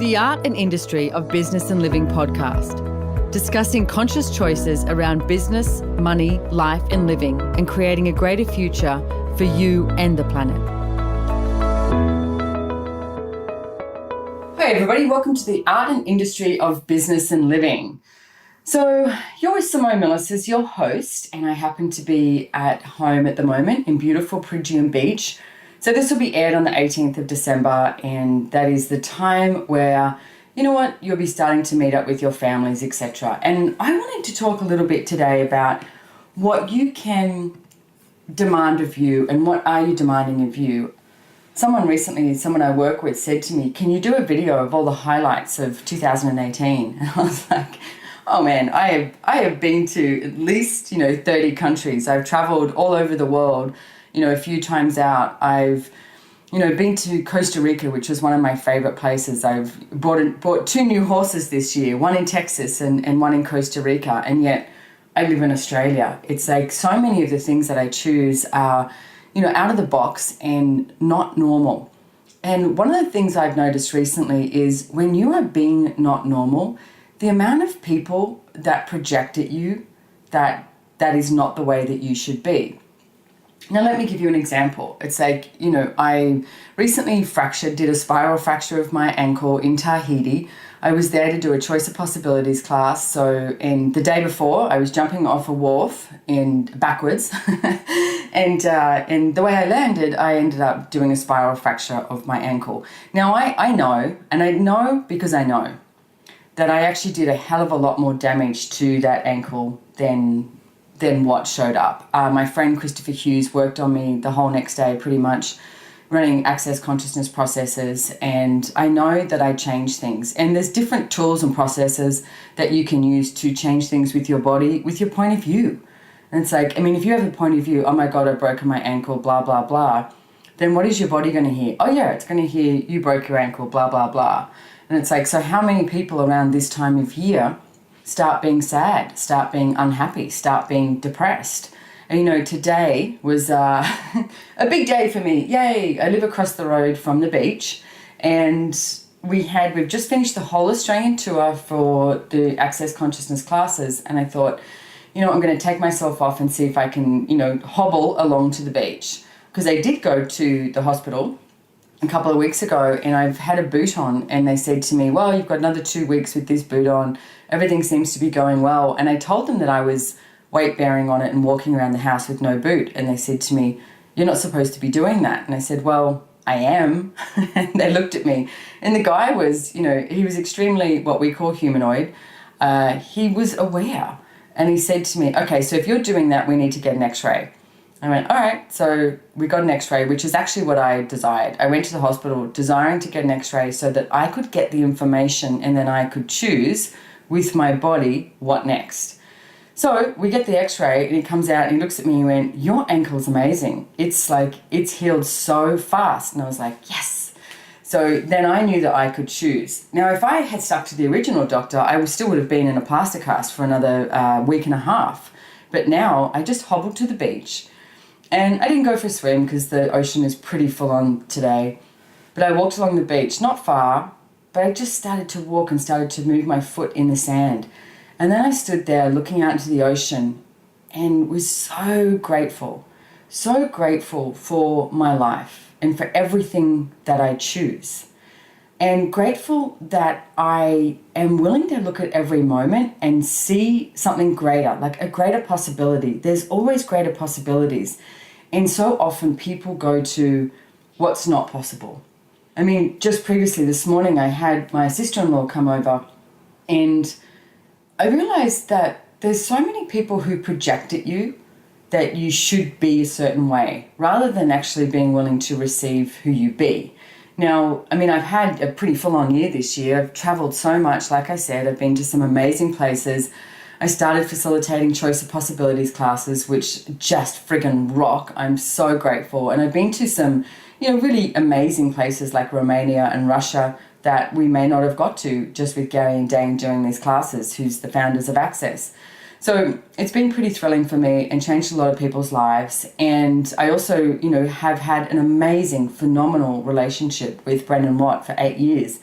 The Art and Industry of Business and Living podcast, discussing conscious choices around business, money, life and living, and creating a greater future for you and the planet. Hey everybody, welcome to the Art and Industry of Business and Living. So you're with Simone Milasas, your host, and I happen to be at home at the moment in beautiful Phrygian Beach. So this will be aired on the 18th of December, and that is the time where, you know what, you'll be starting to meet up with your families, etc. And I wanted to talk a little bit today about what you can demand of you and what are you demanding of you. Someone I work with said to me, can you do a video of all the highlights of 2018? And I was like, oh man, I have been to at least, 30 countries. I've traveled all over the world, a few times out. I've, been to Costa Rica, which was one of my favorite places. I've bought two new horses this year, one in Texas and one in Costa Rica. And yet I live in Australia. It's like so many of the things that I choose are, out of the box and not normal. And one of the things I've noticed recently is when you are being not normal, the amount of people that project at you that is not the way that you should be. Now, let me give you an example. It's like, I recently did a spiral fracture of my ankle in Tahiti. I was there to do a Choice of Possibilities class. And the day before, I was jumping off a wharf backwards. and the way I landed, I ended up doing a spiral fracture of my ankle. Now, I know because I know that I actually did a hell of a lot more damage to that ankle than what showed up. My friend Christopher Hughes worked on me the whole next day, pretty much running access consciousness processes, and I know that I change things. And there's different tools and processes that you can use to change things with your body, with your point of view. And it's like, if you have a point of view, oh my God, I've broken my ankle, blah, blah, blah, then what is your body going to hear? Oh yeah, it's going to hear you broke your ankle, blah, blah, blah. And it's like, so how many people around this time of year start being sad, start being unhappy, start being depressed? And today was a big day for me. Yay! I live across the road from the beach, and we've just finished the whole Australian tour for the Access Consciousness classes, and I thought, I'm going to take myself off and see if I can, hobble along to the beach, because I did go to the hospital a couple of weeks ago and I've had a boot on, and they said to me, well, you've got another 2 weeks with this boot on. Everything seems to be going well. And I told them that I was weight bearing on it and walking around the house with no boot. And they said to me, you're not supposed to be doing that. And I said, well, I am. And they looked at me, and the guy was, he was extremely what we call humanoid. He was aware. And he said to me, okay, so if you're doing that, we need to get an x-ray. I went, all right. So we got an x-ray, which is actually what I desired. I went to the hospital desiring to get an x-ray so that I could get the information and then I could choose with my body what next. So we get the x-ray and he comes out and he looks at me and he went, your ankle's amazing. It's like, it's healed so fast. And I was like, yes. So then I knew that I could choose. Now, if I had stuck to the original doctor, I still would have been in a plaster cast for another week and a half. But now I just hobbled to the beach. And I didn't go for a swim because the ocean is pretty full on today. But I walked along the beach, not far, but I just started to walk and started to move my foot in the sand. And then I stood there looking out into the ocean and was so grateful for my life and for everything that I choose. And grateful that I am willing to look at every moment and see something greater, like a greater possibility. There's always greater possibilities. And so often people go to what's not possible. Just previously this morning, I had my sister-in-law come over, and I realized that there's so many people who project at you that you should be a certain way, rather than actually being willing to receive who you be. Now, I've had a pretty full-on year this year. I've traveled so much. Like I said, I've been to some amazing places. I started facilitating Choice of Possibilities classes, which just friggin' rock. I'm so grateful. And I've been to some, really amazing places like Romania and Russia that we may not have got to just with Gary and Dane doing these classes, who's the founders of Access. So it's been pretty thrilling for me and changed a lot of people's lives. And I also, have had an amazing, phenomenal relationship with Brendan Watt for 8 years.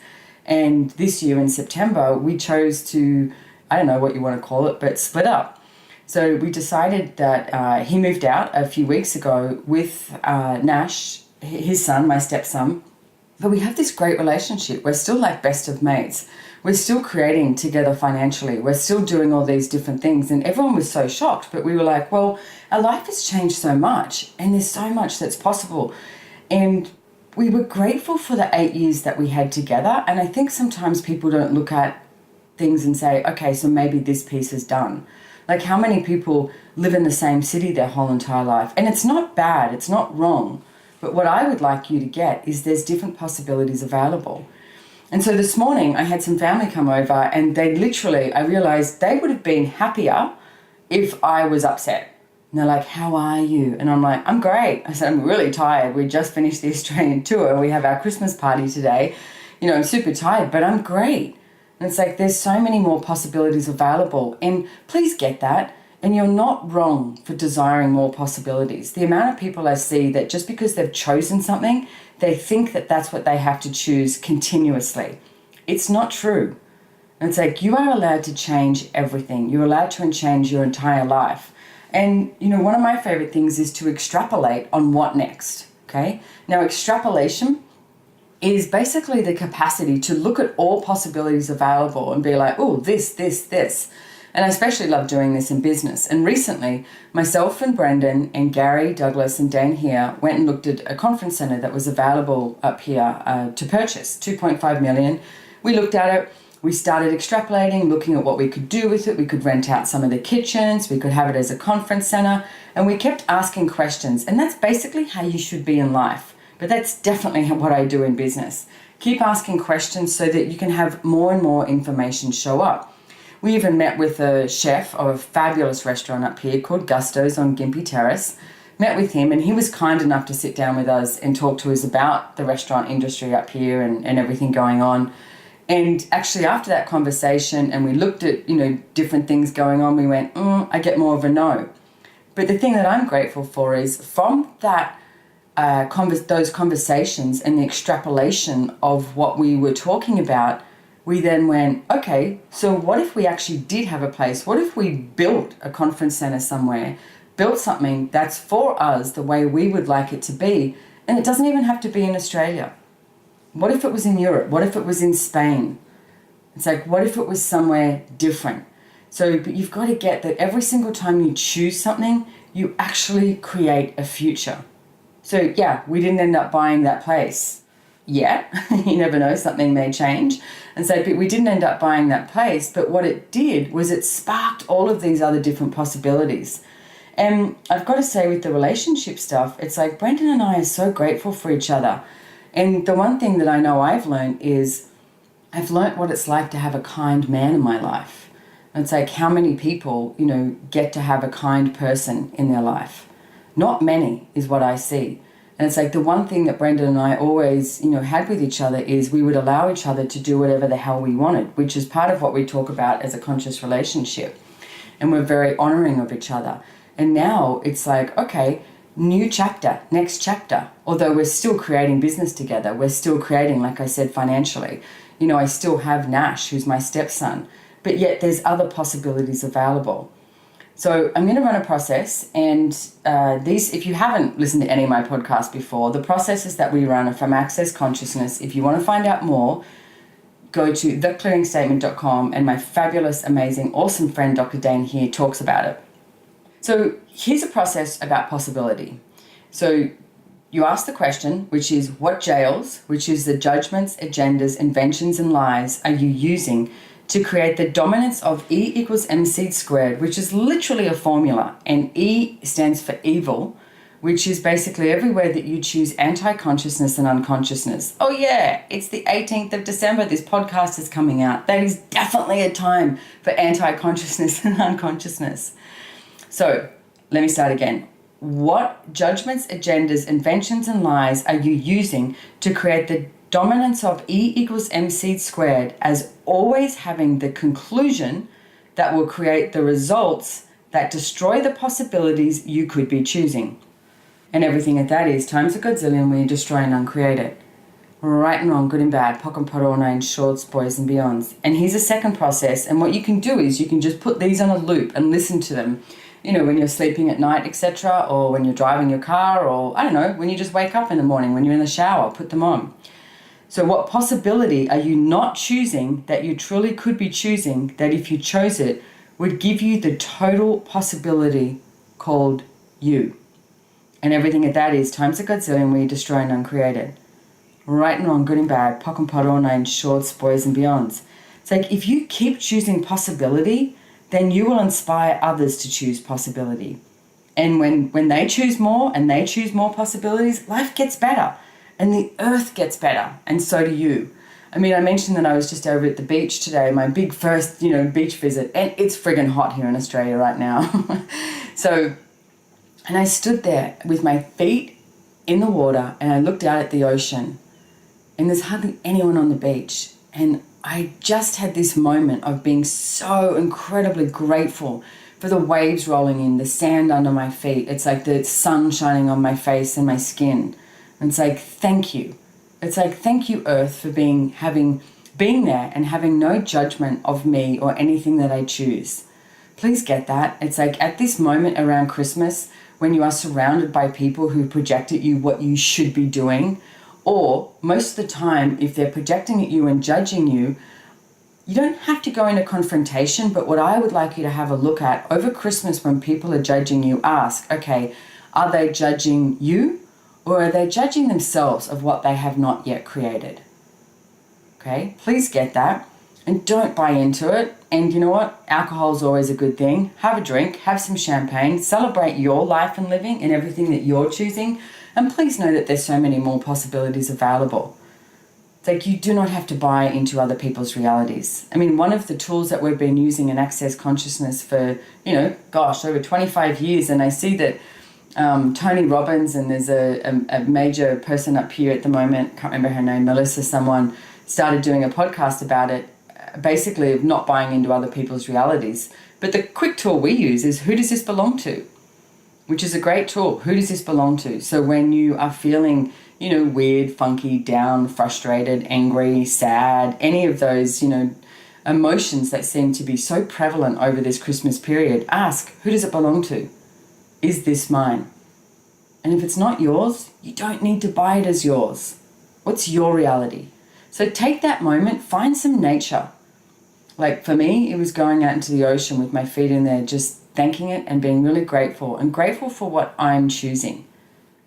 And this year in September, we chose to, I don't know what you want to call it, but split up. So we decided that he moved out a few weeks ago with Nash, his son, my stepson. But we have this great relationship. We're still like best of mates. We're still creating together financially. We're still doing all these different things. And everyone was so shocked. But we were like, well, our life has changed so much. And there's so much that's possible. And we were grateful for the 8 years that we had together. And I think sometimes people don't look at things and say, okay, so maybe this piece is done. Like how many people live in the same city their whole entire life? And it's not bad. It's not wrong. But what I would like you to get is there's different possibilities available. And so this morning I had some family come over and they literally, I realized they would have been happier if I was upset. And they're like, how are you? And I'm like, I'm great. I said, I'm really tired. We just finished the Australian tour. We have our Christmas party today. I'm super tired, but I'm great. And it's like, there's so many more possibilities available. And please get that. And you're not wrong for desiring more possibilities. The amount of people I see that just because they've chosen something, they think that that's what they have to choose continuously. It's not true. And it's like, you are allowed to change everything. You're allowed to change your entire life. And, one of my favorite things is to extrapolate on what next, okay? Now, extrapolation is basically the capacity to look at all possibilities available and be like, oh, this. And I especially love doing this in business. And recently, myself and Brendan and Gary, Douglas and Dan here went and looked at a conference center that was available up here to purchase, 2.5 million. We looked at it. We started extrapolating, looking at what we could do with it. We could rent out some of the kitchens. We could have it as a conference center. And we kept asking questions. And that's basically how you should be in life. But that's definitely what I do in business. Keep asking questions so that you can have more and more information show up. We even met with a chef of a fabulous restaurant up here called Gusto's on Gympie Terrace. Met with him and he was kind enough to sit down with us and talk to us about the restaurant industry up here and everything going on. And actually after that conversation and we looked at, different things going on, we went, I get more of a no. But the thing that I'm grateful for is from that those conversations and the extrapolation of what we were talking about, we then went, okay, so what if we actually did have a place? What if we built a conference center somewhere, built something that's for us the way we would like it to be, and it doesn't even have to be in Australia? What if it was in Europe? What if it was in Spain? It's like, what if it was somewhere different? So, but you've got to get that every single time you choose something, you actually create a future. So yeah, we didn't end up buying that place yet. You never know, something may change. And so we didn't end up buying that place, but what it did was it sparked all of these other different possibilities. And I've got to say with the relationship stuff, it's like Brendan and I are so grateful for each other. And the one thing that I know I've learned is I've learned what it's like to have a kind man in my life. And it's like how many people, get to have a kind person in their life. Not many is what I see. And it's like the one thing that Brendan and I always, had with each other is we would allow each other to do whatever the hell we wanted, which is part of what we talk about as a conscious relationship. And we're very honoring of each other. And now it's like, okay, new chapter, next chapter. Although we're still creating business together. We're still creating, like I said, financially. I still have Nash, who's my stepson. But yet there's other possibilities available. So I'm going to run a process, and these, if you haven't listened to any of my podcasts before, the processes that we run are from Access Consciousness. If you want to find out more, go to theclearingstatement.com, and my fabulous, amazing, awesome friend, Dr. Dane here, talks about it. So here's a process about possibility. So you ask the question, which is what jails, which is the judgments, agendas, inventions, and lies are you using to create the dominance of E equals MC squared, which is literally a formula. And E stands for evil, which is basically everywhere that you choose anti-consciousness and unconsciousness. Oh yeah, it's the 18th of December. This podcast is coming out. That is definitely a time for anti-consciousness and unconsciousness. So let me start again. What judgments, agendas, inventions, and lies are you using to create the dominance of E equals MC squared as always having the conclusion that will create the results that destroy the possibilities you could be choosing? And everything at that is times a godzillion when you destroy and uncreate it. right and wrong, good and bad, POC and POD, all nine shorts, boys and beyonds. And here's a second process. And what you can do is you can just put these on a loop and listen to them, when you're sleeping at night, etc., or when you're driving your car, or I don't know, when you just wake up in the morning, when you're in the shower, put them on. So what possibility are you not choosing that you truly could be choosing, that if you chose it would give you the total possibility called you? And everything at that is times a godzillion, we destroy and uncreate it. Right and wrong, good and bad, POC and POD, all nine shorts, boys and beyonds. It's like if you keep choosing possibility, then you will inspire others to choose possibility. And when they choose more and they choose more possibilities, life gets better and the earth gets better, and so do you. I mean, I mentioned that I was just over at the beach today, my big first, beach visit, and it's friggin' hot here in Australia right now. And I stood there with my feet in the water and I looked out at the ocean, and there's hardly anyone on the beach. And I just had this moment of being so incredibly grateful for the waves rolling in, the sand under my feet. It's like the sun shining on my face and my skin. And it's like, thank you. It's like, thank you, Earth, for being there and having no judgment of me or anything that I choose. Please get that. It's like at this moment around Christmas, when you are surrounded by people who project at you what you should be doing, or most of the time, if they're projecting at you and judging you, you don't have to go into confrontation, but what I would like you to have a look at over Christmas when people are judging you, ask, okay, are they judging you or are they judging themselves of what they have not yet created? Okay, please get that and don't buy into it. And you know what? Alcohol is always a good thing. Have a drink, have some champagne, celebrate your life and living and everything that you're choosing. And please know that there's so many more possibilities available. It's like you do not have to buy into other people's realities. I mean, one of the tools that we've been using in Access Consciousness for, over 25 years, and I see that Tony Robbins, and there's a major person up here at the moment, can't remember her name, Melissa someone, started doing a podcast about it, basically of not buying into other people's realities. But the quick tool we use is, who does this belong to? Which is a great tool. Who does this belong to? So when you are feeling, weird, funky, down, frustrated, angry, sad, any of those, emotions that seem to be so prevalent over this Christmas period, ask, who does it belong to? Is this mine? And if it's not yours, you don't need to buy it as yours. What's your reality? So take that moment, find some nature. Like for me, it was going out into the ocean with my feet in there, just thanking it and being really grateful, and grateful for what I'm choosing,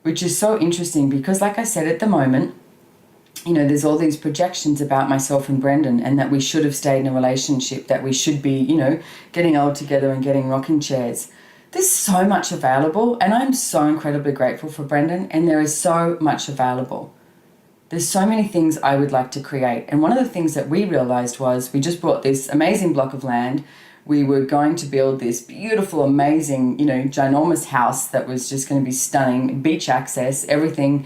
which is so interesting because, like I said, at the moment, there's all these projections about myself and Brendan, and that we should have stayed in a relationship, that we should be, getting old together and getting rocking chairs. There's so much available, and I'm so incredibly grateful for Brendan, and there is so much available. There's so many things I would like to create. And one of the things that we realized was we just bought this amazing block of land. We were going to build this beautiful, amazing, ginormous house that was just going to be stunning, beach access, everything,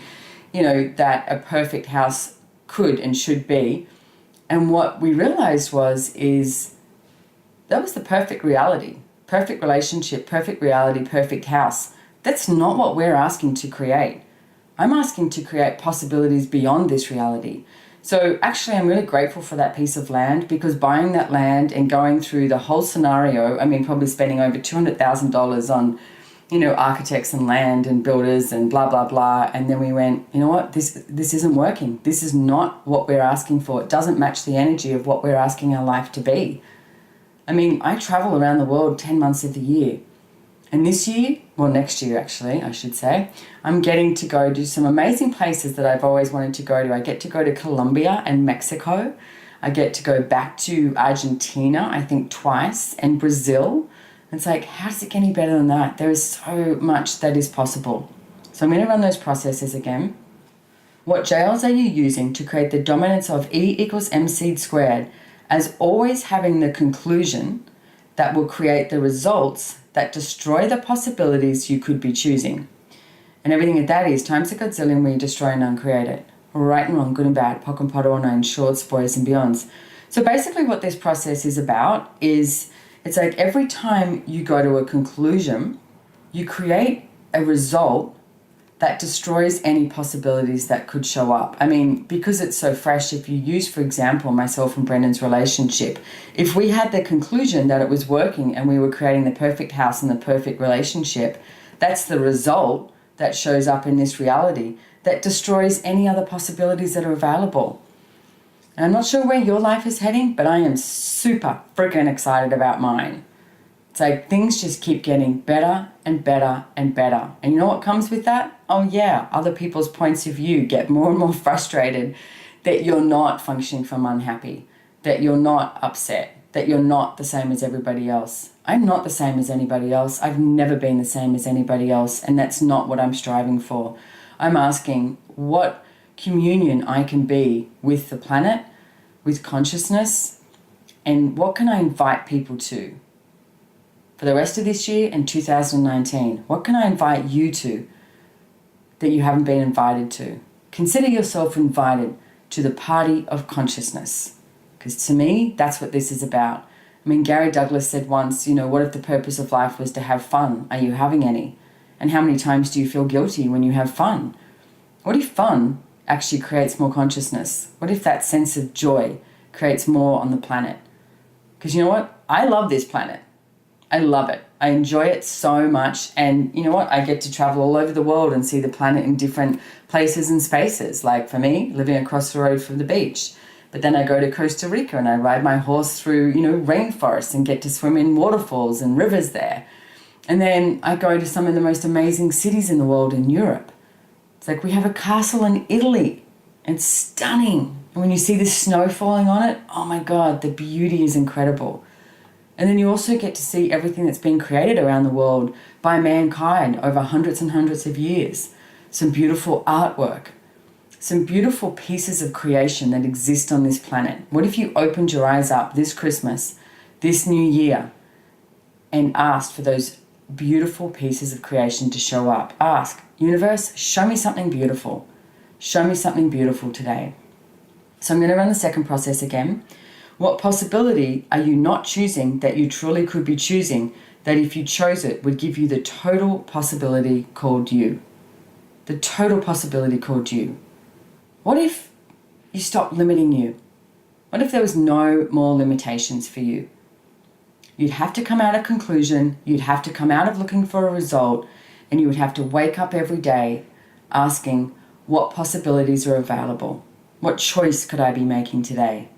that a perfect house could and should be. And what we realized is that was the perfect reality, perfect relationship, perfect reality, perfect house. That's not what we're asking to create. I'm asking to create possibilities beyond this reality. So actually, I'm really grateful for that piece of land, because buying that land and going through the whole scenario, probably spending over $200,000 on, architects and land and builders and blah, blah, blah. And then we went, you know what, this isn't working. This is not what we're asking for. It doesn't match the energy of what we're asking our life to be. I travel around the world 10 months of the year. And this year, next year actually, I should say, I'm getting to go to some amazing places that I've always wanted to go to. I get to go to Colombia and Mexico. I get to go back to Argentina, I think twice, and Brazil. It's like, how does it get any better than that? There is so much that is possible. So I'm going to run those processes again. What jails are you using to create the dominance of E equals MC squared, as always having the conclusion that will create the results that destroy the possibilities you could be choosing? And everything at that is times a godzillion, we destroy and uncreate it. Right and wrong, good and bad, POC and POD, all nine shorts, boys and beyonds. So basically what this process is about is, it's like every time you go to a conclusion, you create a result that destroys any possibilities that could show up. I mean, because it's so fresh, if you use, for example, myself and Brendan's relationship, if we had the conclusion that it was working and we were creating the perfect house and the perfect relationship, that's the result that shows up in this reality that destroys any other possibilities that are available. And I'm not sure where your life is heading, but I am super freaking excited about mine. It's like things just keep getting better and better and better. And you know what comes with that? Oh yeah, other people's points of view get more and more frustrated that you're not functioning from unhappy, that you're not upset, that you're not the same as everybody else. I'm not the same as anybody else. I've never been the same as anybody else, and that's not what I'm striving for. I'm asking what communion I can be with the planet, with consciousness, and what can I invite people to? For the rest of this year and 2019, what can I invite you to that you haven't been invited to? Consider yourself invited to the party of consciousness. Because to me, that's what this is about. I mean, Gary Douglas said once, what if the purpose of life was to have fun? Are you having any? And how many times do you feel guilty when you have fun? What if fun actually creates more consciousness? What if that sense of joy creates more on the planet? Because you know what? I love this planet. I love it. I enjoy it so much. And you know what? I get to travel all over the world and see the planet in different places and spaces. Like for me, living across the road from the beach. But then I go to Costa Rica and I ride my horse through, rainforests and get to swim in waterfalls and rivers there. And then I go to some of the most amazing cities in the world in Europe. It's like we have a castle in Italy. It's stunning. And when you see the snow falling on it, oh my God, the beauty is incredible. And then you also get to see everything that's been created around the world by mankind over hundreds and hundreds of years. Some beautiful artwork, some beautiful pieces of creation that exist on this planet. What if you opened your eyes up this Christmas, this new year, and asked for those beautiful pieces of creation to show up? Ask, universe, show me something beautiful. Show me something beautiful today. So I'm going to run the second process again. What possibility are you not choosing that you truly could be choosing, that if you chose it would give you the total possibility called you? The total possibility called you. What if you stopped limiting you? What if there was no more limitations for you? You'd have to come out of conclusion, you'd have to come out of looking for a result, and you would have to wake up every day asking, what possibilities are available? What choice could I be making today?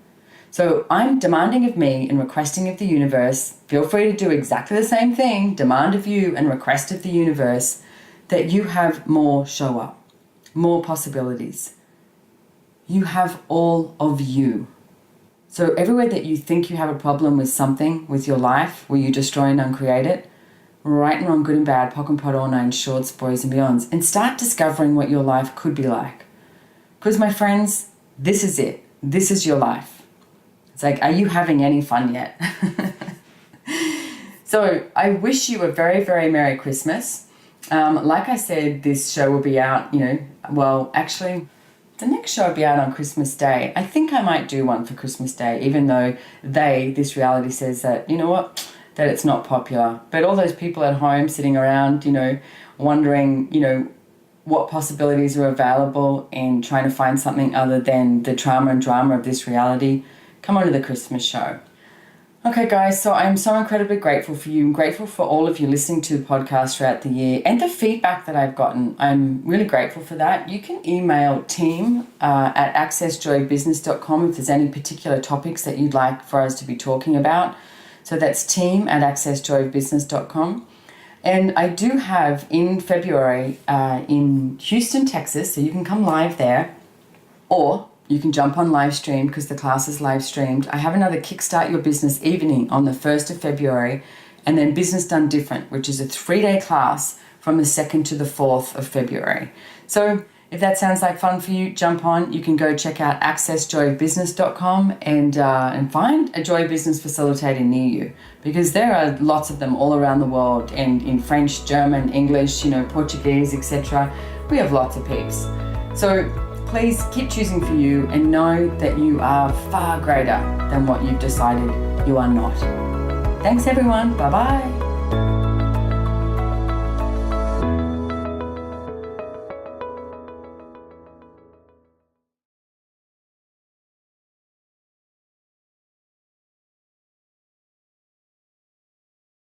So I'm demanding of me and requesting of the universe, feel free to do exactly the same thing, demand of you and request of the universe, that you have more show up, more possibilities. You have all of you. So everywhere that you think you have a problem with something, with your life, where you destroy and uncreate it, right and wrong, good and bad, POC and POD, all nine shorts, boys and beyonds, and start discovering what your life could be like. Because my friends, this is it. This is your life. It's like, are you having any fun yet? So I wish you a very, very Merry Christmas. Like I said, this show will be out, actually, the next show will be out on Christmas Day. I think I might do one for Christmas Day, even though this reality says that, that it's not popular. But all those people at home sitting around, wondering, what possibilities are available and trying to find something other than the trauma and drama of this reality, come on to the Christmas show. Okay, guys, so I'm so incredibly grateful for you. I'm grateful for all of you listening to the podcast throughout the year and the feedback that I've gotten. I'm really grateful for that. You can email team at accessjoybusiness.com if there's any particular topics that you'd like for us to be talking about. So that's team at accessjoybusiness.com. And I do have in February in Houston, Texas, so you can come live there, or you can jump on live stream because the class is live streamed. I have another Kickstart Your Business evening on the 1st of February, and then Business Done Different, which is a 3-day class from the 2nd to the 4th of February. So if that sounds like fun for you, jump on. You can go check out accessjoybusiness.com and find a Joy Business facilitator near you, because there are lots of them all around the world, and in French, German, English, Portuguese, etc. We have lots of peeps. So please keep choosing for you and know that you are far greater than what you've decided you are not. Thanks everyone. Bye-bye.